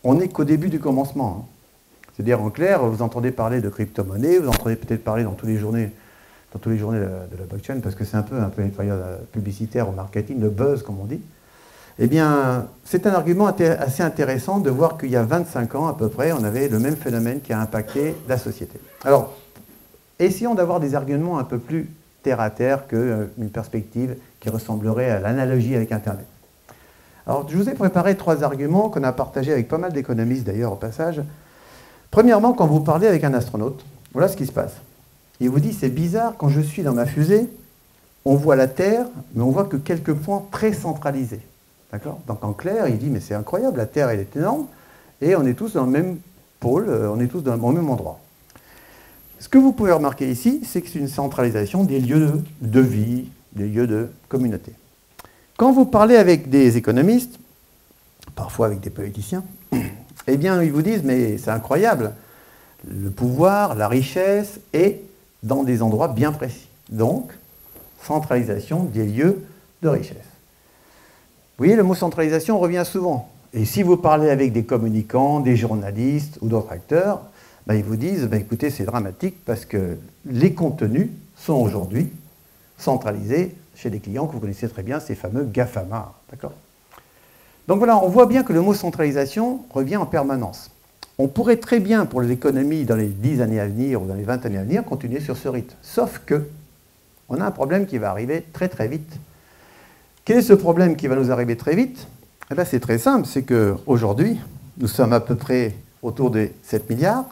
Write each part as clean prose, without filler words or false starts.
on n'est qu'au début du commencement. Hein. C'est-à-dire, en clair, vous entendez parler de crypto-monnaie, vous entendez peut-être parler dans tous les journées de la blockchain, parce que c'est un peu une période publicitaire au marketing, le buzz, comme on dit. Eh bien, c'est un argument assez intéressant de voir qu'il y a 25 ans, à peu près, on avait le même phénomène qui a impacté la société. Alors, essayons d'avoir des arguments un peu plus terre-à-terre qu'une perspective qui ressemblerait à l'analogie avec Internet. Alors, je vous ai préparé 3 arguments qu'on a partagés avec pas mal d'économistes, d'ailleurs, au passage. Premièrement, quand vous parlez avec un astronaute, voilà ce qui se passe. Il vous dit, c'est bizarre, quand je suis dans ma fusée, on voit la Terre, mais on voit que quelques points très centralisés. D'accord ? Donc en clair, il dit, mais c'est incroyable, la Terre, elle est énorme, et on est tous dans le même pôle, on est tous au même endroit. Ce que vous pouvez remarquer ici, c'est que c'est une centralisation des lieux de vie, des lieux de communauté. Quand vous parlez avec des économistes, parfois avec des politiciens, eh bien, ils vous disent, mais c'est incroyable, le pouvoir, la richesse est dans des endroits bien précis. Donc, centralisation des lieux de richesse. Vous voyez, le mot centralisation revient souvent. Et si vous parlez avec des communicants, des journalistes ou d'autres acteurs, ben, ils vous disent, ben, écoutez, c'est dramatique parce que les contenus sont aujourd'hui centralisés chez des clients que vous connaissez très bien, ces fameux GAFAMA. D'accord ? Donc voilà, on voit bien que le mot centralisation revient en permanence. On pourrait très bien, pour l'économie, dans les 10 années à venir ou dans les 20 années à venir, continuer sur ce rythme. Sauf que, on a un problème qui va arriver très très vite. Quel est ce problème qui va nous arriver très vite ? Eh bien, c'est très simple, c'est qu'aujourd'hui, nous sommes à peu près autour des 7 milliards.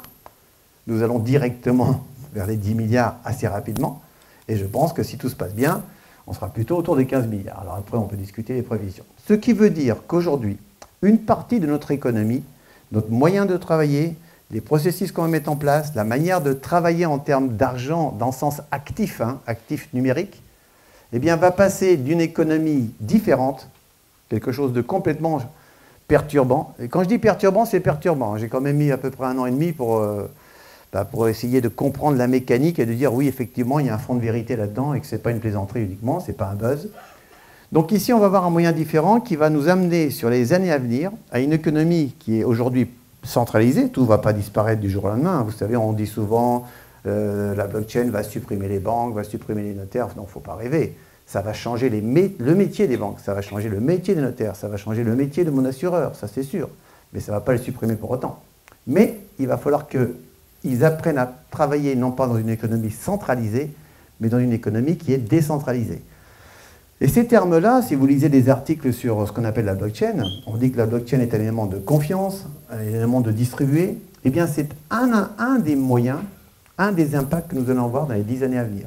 Nous allons directement vers les 10 milliards assez rapidement. Et je pense que si tout se passe bien, on sera plutôt autour des 15 milliards. Alors après, on peut discuter des prévisions. Ce qui veut dire qu'aujourd'hui, une partie de notre économie, notre moyen de travailler, les processus qu'on va mettre en place, la manière de travailler en termes d'argent dans le sens actif, hein, actif numérique, eh bien, va passer d'une économie différente, quelque chose de complètement perturbant. Et quand je dis perturbant, c'est perturbant. J'ai quand même mis à peu près 1 an et demi pour essayer de comprendre la mécanique et de dire oui, effectivement, il y a un fond de vérité là-dedans et que ce n'est pas une plaisanterie uniquement, ce n'est pas un buzz. Donc ici, on va avoir un moyen différent qui va nous amener sur les années à venir à une économie qui est aujourd'hui centralisée. Tout ne va pas disparaître du jour au lendemain. Vous savez, on dit souvent la blockchain va supprimer les banques, va supprimer les notaires. Non, il ne faut pas rêver. Ça va changer le métier des banques, ça va changer le métier des notaires, ça va changer le métier de mon assureur, ça c'est sûr. Mais ça ne va pas les supprimer pour autant. Mais il va falloir qu'ils apprennent à travailler non pas dans une économie centralisée, mais dans une économie qui est décentralisée. Et ces termes-là, si vous lisez des articles sur ce qu'on appelle la blockchain, on dit que la blockchain est un élément de confiance, un élément de distribué. Eh bien, c'est un des moyens, un des impacts que nous allons voir dans les 10 années à venir.